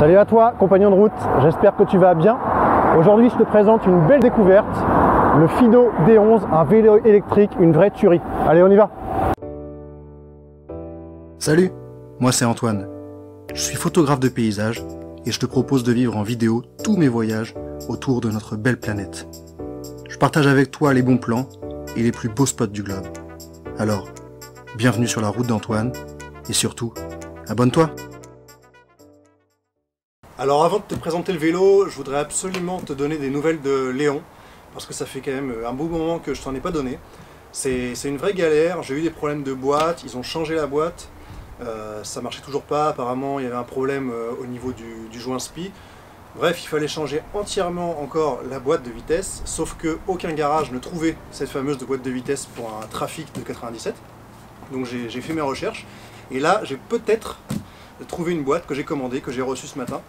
Salut à toi, compagnon de route, j'espère que tu vas bien. Aujourd'hui, je te présente une belle découverte, le Fido D11, un vélo électrique, une vraie tuerie. Allez, on y va. Salut, moi c'est Antoine. Je suis photographe de paysage et je te propose de vivre en vidéo tous mes voyages autour de notre belle planète. Je partage avec toi les bons plans et les plus beaux spots du globe. Alors, bienvenue sur la route d'Antoine et surtout, abonne-toi. Alors avant de te présenter le vélo, je voudrais absolument te donner des nouvelles de Léon, parce que ça fait quand même un beau moment que je t'en ai pas donné. C'est une vraie galère, j'ai eu des problèmes de boîte, ils ont changé la boîte, ça marchait toujours pas, apparemment il y avait un problème au niveau du joint SPI. Bref, il fallait changer entièrement encore la boîte de vitesse, sauf que aucun garage ne trouvait cette fameuse boîte de vitesse pour un trafic de 97. Donc j'ai fait mes recherches, et là j'ai peut-être trouvé une boîte que j'ai commandée, que j'ai reçue ce matin,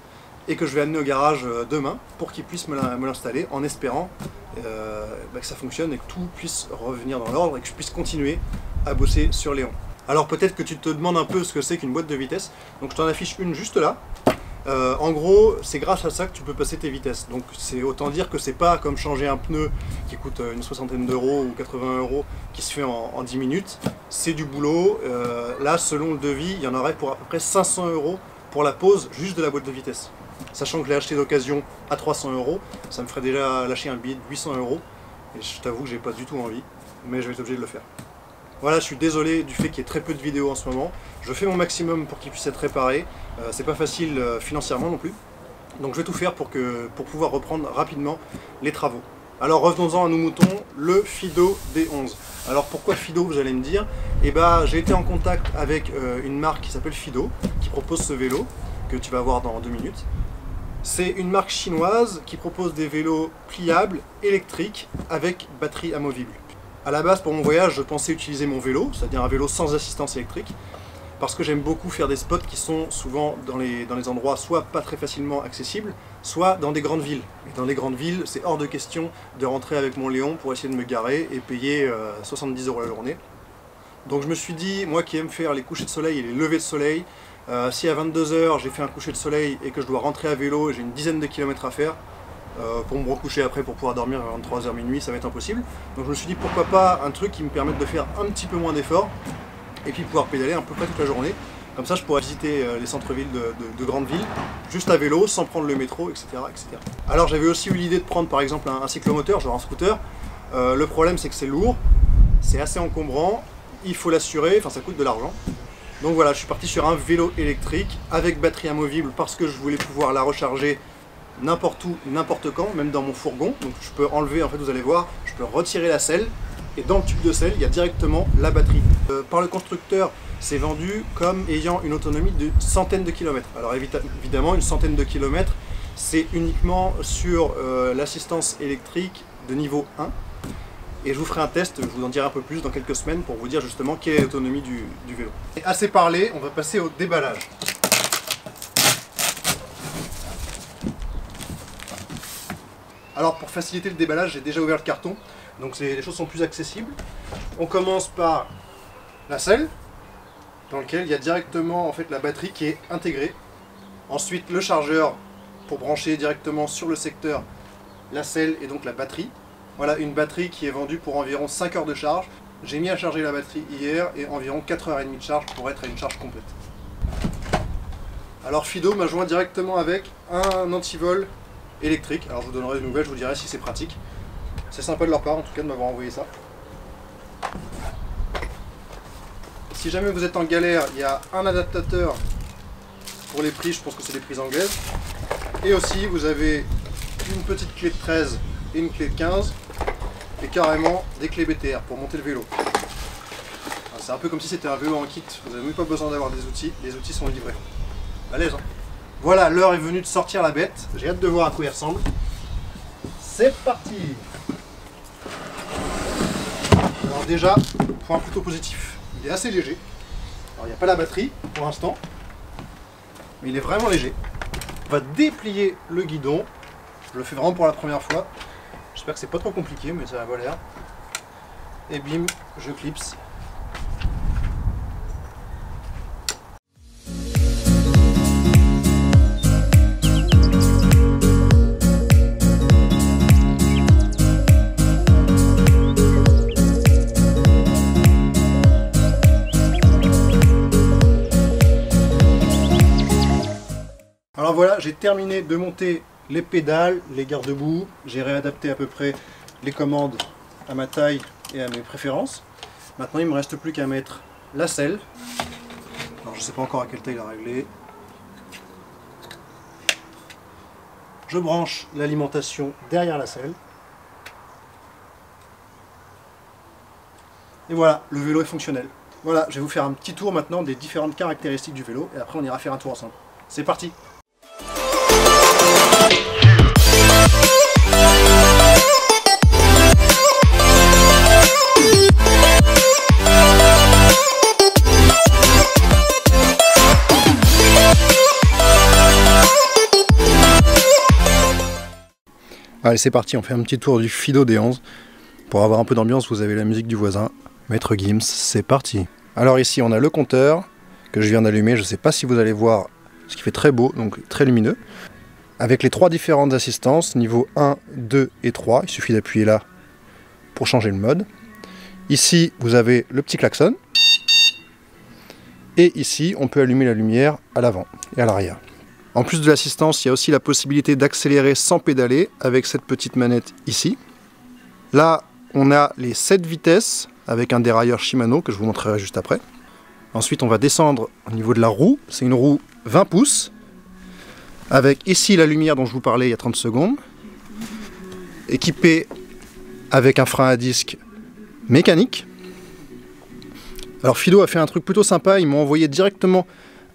et que je vais amener au garage demain pour qu'ils puissent me l'installer, en espérant que ça fonctionne et que tout puisse revenir dans l'ordre et que je puisse continuer à bosser sur Léon. Alors peut-être que tu te demandes un peu ce que c'est qu'une boîte de vitesse, donc je t'en affiche une juste là. En gros, c'est grâce à ça que tu peux passer tes vitesses. Donc c'est autant dire que c'est pas comme changer un pneu qui coûte une soixantaine d'euros ou 80 euros qui se fait en 10 minutes. C'est du boulot. Là, selon le devis, il y en aurait pour à peu près 500 euros pour la pose juste de la boîte de vitesse. Sachant que je l'ai acheté d'occasion à 300 euros, ça me ferait déjà lâcher un billet de 800 euros. Et je t'avoue que j'ai pas du tout envie, mais je vais être obligé de le faire. Voilà, je suis désolé du fait qu'il y ait très peu de vidéos en ce moment. Je fais mon maximum pour qu'il puisse être réparé. C'est pas facile financièrement non plus. Donc je vais tout faire pour pouvoir reprendre rapidement les travaux. Alors revenons-en à nos moutons, le Fido D11. Alors pourquoi Fido, vous allez me dire? Eh ben, j'ai été en contact avec une marque qui s'appelle Fido, qui propose ce vélo, que tu vas voir dans 2 minutes. C'est une marque chinoise qui propose des vélos pliables, électriques, avec batterie amovible. A la base, pour mon voyage, je pensais utiliser mon vélo, c'est-à-dire un vélo sans assistance électrique, parce que j'aime beaucoup faire des spots qui sont souvent dans les endroits soit pas très facilement accessibles, soit dans des grandes villes. Et dans les grandes villes, c'est hors de question de rentrer avec mon Léon pour essayer de me garer et payer 70 € la journée. Donc je me suis dit, moi qui aime faire les couchers de soleil et les levées de soleil, si à 22 h j'ai fait un coucher de soleil et que je dois rentrer à vélo et j'ai une dizaine de kilomètres à faire, pour me recoucher après pour pouvoir dormir à 23 h minuit, ça va être impossible. Donc je me suis dit pourquoi pas un truc qui me permette de faire un petit peu moins d'efforts et puis pouvoir pédaler à peu près toute la journée. Comme ça je pourrais visiter les centres-villes de grandes villes, juste à vélo, sans prendre le métro, etc. etc. Alors j'avais aussi eu l'idée de prendre par exemple un cyclomoteur, genre un scooter. Le problème c'est que c'est lourd, c'est assez encombrant, il faut l'assurer, enfin ça coûte de l'argent. Donc voilà, je suis parti sur un vélo électrique avec batterie amovible parce que je voulais pouvoir la recharger n'importe où, n'importe quand, même dans mon fourgon. Donc je peux enlever, en fait vous allez voir, je peux retirer la selle et dans le tube de selle, il y a directement la batterie. Par le constructeur, c'est vendu comme ayant une autonomie de centaines de kilomètres. Alors évidemment, une centaine de kilomètres, c'est uniquement sur l'assistance électrique de niveau 1. Et je vous ferai un test, je vous en dirai un peu plus dans quelques semaines pour vous dire justement quelle est l'autonomie du vélo. Et assez parlé, on va passer au déballage. Alors pour faciliter le déballage, j'ai déjà ouvert le carton, donc les choses sont plus accessibles. On commence par la selle, dans laquelle il y a directement en fait la batterie qui est intégrée. Ensuite le chargeur pour brancher directement sur le secteur la selle et donc la batterie. Voilà une batterie qui est vendue pour environ 5 heures de charge. J'ai mis à charger la batterie hier et environ 4h30 de charge pour être à une charge complète. Alors Fido m'a joint directement avec un antivol électrique. Alors je vous donnerai des nouvelles, je vous dirai si c'est pratique. C'est sympa de leur part en tout cas de m'avoir envoyé ça. Si jamais vous êtes en galère, il y a un adaptateur pour les prises, je pense que c'est des prises anglaises. Et aussi vous avez une petite clé de 13 et une clé de 15. Et carrément des clés BTR pour monter le vélo. C'est un peu comme si c'était un vélo en kit, vous n'avez même pas besoin d'avoir des outils, les outils sont livrés. À l'aise, hein. Voilà, l'heure est venue de sortir la bête, j'ai hâte de voir à quoi il ressemble. C'est parti. Alors déjà, point plutôt positif, il est assez léger. Alors il n'y a pas la batterie pour l'instant, mais il est vraiment léger. On va déplier le guidon, je le fais vraiment pour la première fois. J'espère que c'est pas trop compliqué, mais ça va l'air. Et bim, je clipse. Alors voilà, j'ai terminé de monter les pédales, les garde-boue, j'ai réadapté à peu près les commandes à ma taille et à mes préférences. Maintenant il ne me reste plus qu'à mettre la selle. Alors je ne sais pas encore à quelle taille la régler. Je branche l'alimentation derrière la selle. Et voilà, le vélo est fonctionnel. Voilà, je vais vous faire un petit tour maintenant des différentes caractéristiques du vélo et après on ira faire un tour ensemble. C'est parti! Allez, c'est parti, on fait un petit tour du Fido D11. Pour avoir un peu d'ambiance, vous avez la musique du voisin, Maître Gims, c'est parti. Alors ici, on a le compteur que je viens d'allumer. Je ne sais pas si vous allez voir, ce qui fait très beau, donc très lumineux. Avec les 3 différentes assistances, niveau 1, 2 et 3. Il suffit d'appuyer là pour changer le mode. Ici, vous avez le petit klaxon. Et ici, on peut allumer la lumière à l'avant et à l'arrière. En plus de l'assistance, il y a aussi la possibilité d'accélérer sans pédaler avec cette petite manette ici. Là, on a les 7 vitesses avec un dérailleur Shimano que je vous montrerai juste après. Ensuite, on va descendre au niveau de la roue. C'est une roue 20 pouces avec ici la lumière dont je vous parlais il y a 30 secondes. Équipée avec un frein à disque mécanique. Alors Fido a fait un truc plutôt sympa, ils m'ont envoyé directement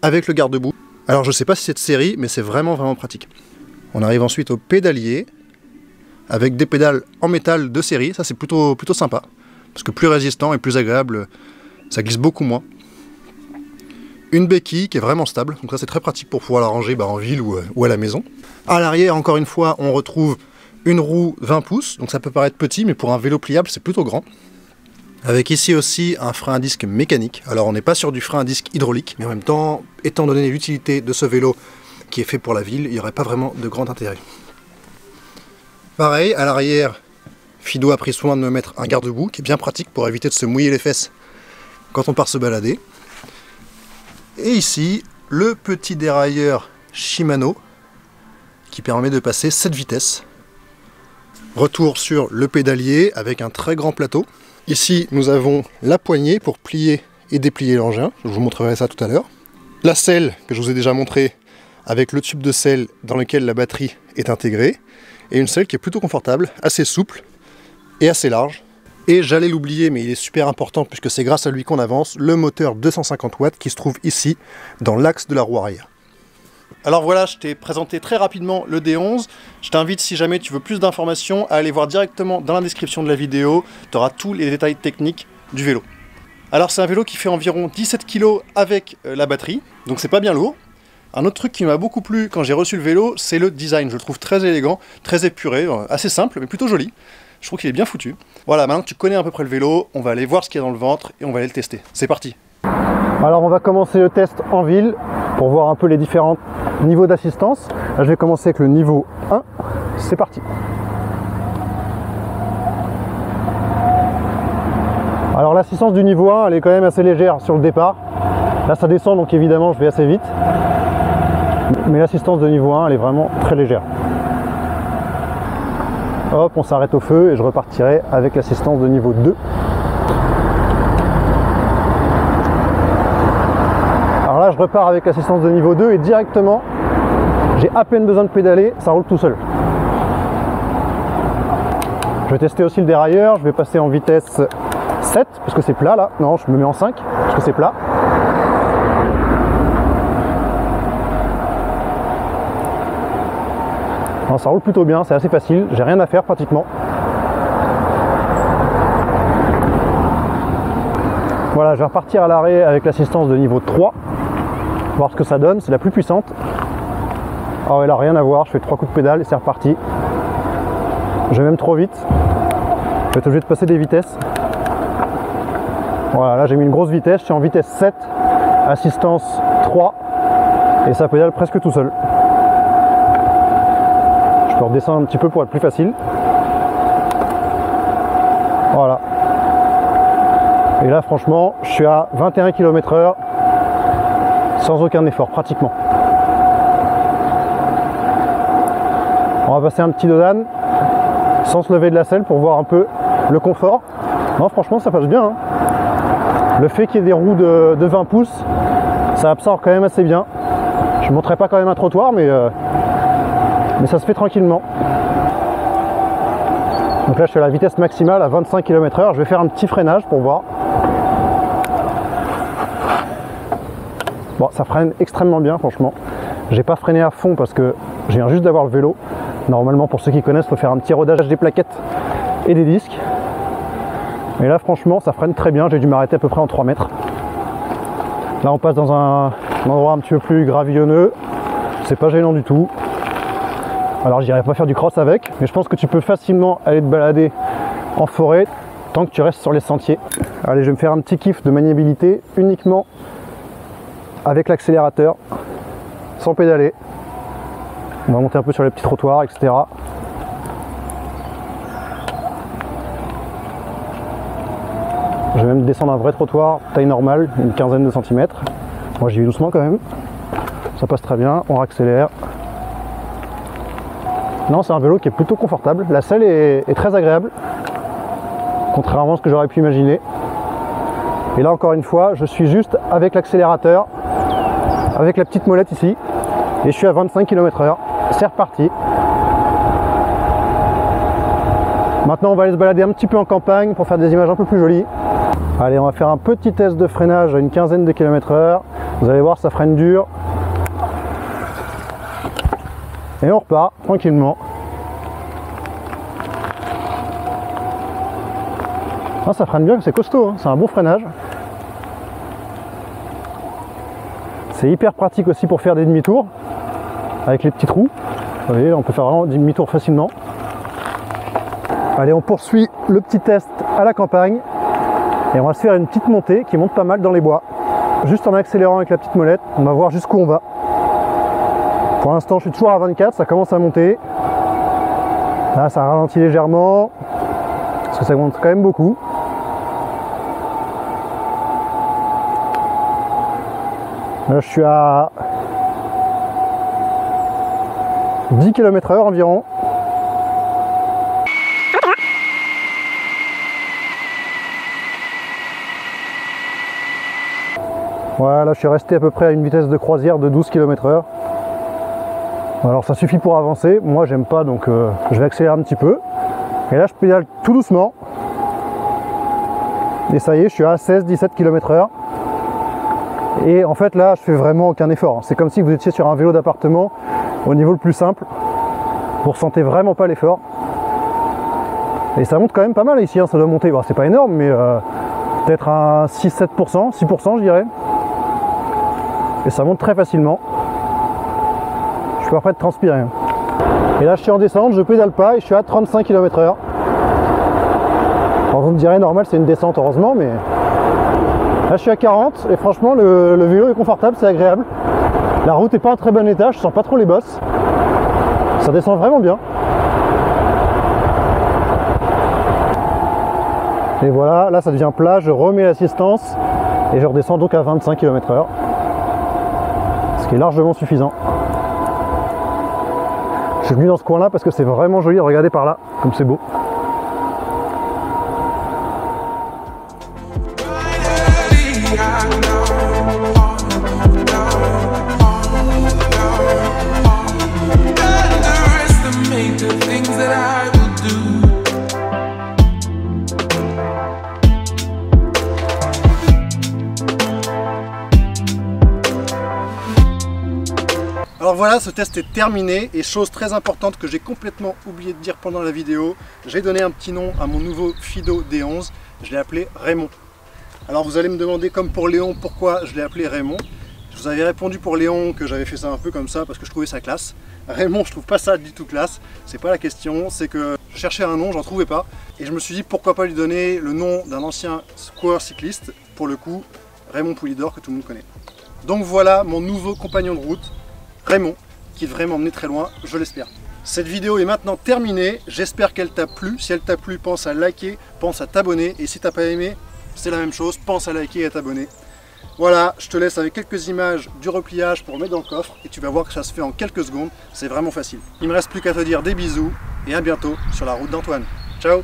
avec le garde-boue. Alors je sais pas si c'est de série, mais c'est vraiment pratique. On arrive ensuite au pédalier, avec des pédales en métal de série, ça c'est plutôt sympa. Parce que plus résistant et plus agréable, ça glisse beaucoup moins. Une béquille qui est vraiment stable, donc ça c'est très pratique pour pouvoir la ranger en ville ou à la maison. À l'arrière, encore une fois, on retrouve une roue 20 pouces, donc ça peut paraître petit, mais pour un vélo pliable c'est plutôt grand. Avec ici aussi un frein à disque mécanique. Alors on n'est pas sur du frein à disque hydraulique, mais en même temps, étant donné l'utilité de ce vélo qui est fait pour la ville, il n'y aurait pas vraiment de grand intérêt. Pareil, à l'arrière, Fido a pris soin de me mettre un garde-boue qui est bien pratique pour éviter de se mouiller les fesses quand on part se balader. Et ici, le petit dérailleur Shimano qui permet de passer 7 vitesses. Retour sur le pédalier avec un très grand plateau. Ici, nous avons la poignée pour plier et déplier l'engin. Je vous montrerai ça tout à l'heure. La selle que je vous ai déjà montré avec le tube de selle dans lequel la batterie est intégrée. Et une selle qui est plutôt confortable, assez souple et assez large. Et j'allais l'oublier, mais il est super important puisque c'est grâce à lui qu'on avance, le moteur 250 watts qui se trouve ici, dans l'axe de la roue arrière. Alors voilà, je t'ai présenté très rapidement le D11. Je t'invite, si jamais tu veux plus d'informations, à aller voir directement dans la description de la vidéo. Tu auras tous les détails techniques du vélo. Alors c'est un vélo qui fait environ 17 kg avec la batterie, donc c'est pas bien lourd. Un autre truc qui m'a beaucoup plu quand j'ai reçu le vélo, c'est le design. Je le trouve très élégant, très épuré, assez simple, mais plutôt joli. Je trouve qu'il est bien foutu. Voilà, maintenant que tu connais à peu près le vélo, on va aller voir ce qu'il y a dans le ventre et on va aller le tester. C'est parti! Alors on va commencer le test en ville pour voir un peu les différents niveaux d'assistance. Là je vais commencer avec le niveau 1. C'est parti! Alors l'assistance du niveau 1, elle est quand même assez légère sur le départ. Là ça descend donc évidemment je vais assez vite. Mais l'assistance de niveau 1, elle est vraiment très légère. Hop, on s'arrête au feu et je repartirai avec l'assistance de niveau 2. Alors là, je repars avec l'assistance de niveau 2 et directement, j'ai à peine besoin de pédaler, ça roule tout seul. Je vais tester aussi le dérailleur, je vais passer en vitesse 7, parce que c'est plat là. Non, je me mets en 5, parce que c'est plat. Non, ça roule plutôt bien, c'est assez facile, j'ai rien à faire pratiquement. Voilà, je vais repartir à l'arrêt avec l'assistance de niveau 3, voir ce que ça donne, c'est la plus puissante. Ah ouais, là rien à voir, je fais 3 coups de pédale et c'est reparti. Je vais même trop vite, je vais être obligé de passer des vitesses. Voilà, là j'ai mis une grosse vitesse, je suis en vitesse 7, assistance 3 et ça pédale presque tout seul. Je peux redescendre un petit peu pour être plus facile. Voilà. Et là franchement, je suis à 21 km/h sans aucun effort pratiquement. On va passer un petit dos d'âne sans se lever de la selle pour voir un peu le confort. Non, franchement, ça passe bien. Hein. Le fait qu'il y ait des roues de 20 pouces, ça absorbe quand même assez bien. Je ne montrerai pas quand même un trottoir, mais ça se fait tranquillement. Donc là, je suis à la vitesse maximale à 25 km/h. Je vais faire un petit freinage pour voir. Bon, ça freine extrêmement bien, franchement. J'ai pas freiné à fond parce que je viens juste d'avoir le vélo. Normalement, pour ceux qui connaissent, il faut faire un petit rodage des plaquettes et des disques. Et là, franchement, ça freine très bien. J'ai dû m'arrêter à peu près en 3 mètres. Là, on passe dans un endroit un petit peu plus gravillonneux. C'est pas gênant du tout. Alors, j'irai pas faire du cross avec, mais je pense que tu peux facilement aller te balader en forêt tant que tu restes sur les sentiers. Allez, je vais me faire un petit kiff de maniabilité uniquement avec l'accélérateur, sans pédaler. On va monter un peu sur les petits trottoirs, etc. Je vais même descendre un vrai trottoir, taille normale, une quinzaine de centimètres. Moi, j'y vais doucement quand même. Ça passe très bien, on accélère. Non, c'est un vélo qui est plutôt confortable. La selle est très agréable, contrairement à ce que j'aurais pu imaginer. Et là, encore une fois, je suis juste avec l'accélérateur, avec la petite molette ici, et je suis à 25 km/h. C'est reparti. Maintenant, on va aller se balader un petit peu en campagne pour faire des images un peu plus jolies. Allez, on va faire un petit test de freinage à une quinzaine de km/h. Vous allez voir, ça freine dur. Et on repart tranquillement. Ah, ça freine bien, c'est costaud, hein. C'est un bon freinage. C'est hyper pratique aussi pour faire des demi-tours avec les petits trous. Vous voyez, on peut faire vraiment des demi-tours facilement. Allez, on poursuit le petit test à la campagne et on va se faire une petite montée qui monte pas mal dans les bois. Juste en accélérant avec la petite molette, on va voir jusqu'où on va. Pour l'instant, je suis toujours à 24, ça commence à monter. Là, ça ralentit légèrement, parce que ça monte quand même beaucoup. Là, je suis à 10 km/h environ. Voilà, je suis resté à peu près à une vitesse de croisière de 12 km/h. Alors ça suffit pour avancer, moi j'aime pas, donc je vais accélérer un petit peu. Et là je pédale tout doucement. Et ça y est, je suis à 16-17 km/h. Et en fait là je fais vraiment aucun effort. C'est comme si vous étiez sur un vélo d'appartement au niveau le plus simple. Vous ressentez vraiment pas l'effort. Et ça monte quand même pas mal ici, hein, ça doit monter. Bon, c'est pas énorme, mais peut-être à 6-7%, 6% je dirais. Et ça monte très facilement. Je suis pas prêt de transpirer. Et là je suis en descente, je pédale pas et je suis à 35 km/h. Alors vous me direz normal, c'est une descente heureusement, mais là je suis à 40 et franchement le vélo est confortable, c'est agréable. La route est pas en très bon état, je sens pas trop les bosses. Ça descend vraiment bien. Et voilà, là ça devient plat, je remets l'assistance et je redescends donc à 25 km/h. Ce qui est largement suffisant. Je suis venu dans ce coin là parce que c'est vraiment joli, regardez par là, comme c'est beau. Alors voilà, ce test est terminé et chose très importante que j'ai complètement oublié de dire pendant la vidéo, j'ai donné un petit nom à mon nouveau Fido D11, je l'ai appelé Raymond. Alors vous allez me demander comme pour Léon pourquoi je l'ai appelé Raymond. Je vous avais répondu pour Léon que j'avais fait ça un peu comme ça parce que je trouvais ça classe. Raymond, je trouve pas ça du tout classe, c'est pas la question, c'est que je cherchais un nom, j'en trouvais pas et je me suis dit pourquoi pas lui donner le nom d'un ancien coureur cycliste, pour le coup Raymond Poulidor que tout le monde connaît. Donc voilà mon nouveau compagnon de route, Raymond, qui devrait m'emmener très loin, je l'espère. Cette vidéo est maintenant terminée, j'espère qu'elle t'a plu. Si elle t'a plu, pense à liker, pense à t'abonner. Et si t'as pas aimé, c'est la même chose, pense à liker et à t'abonner. Voilà, je te laisse avec quelques images du repliage pour le mettre dans le coffre et tu vas voir que ça se fait en quelques secondes, c'est vraiment facile. Il me reste plus qu'à te dire des bisous et à bientôt sur la route d'Antoine. Ciao!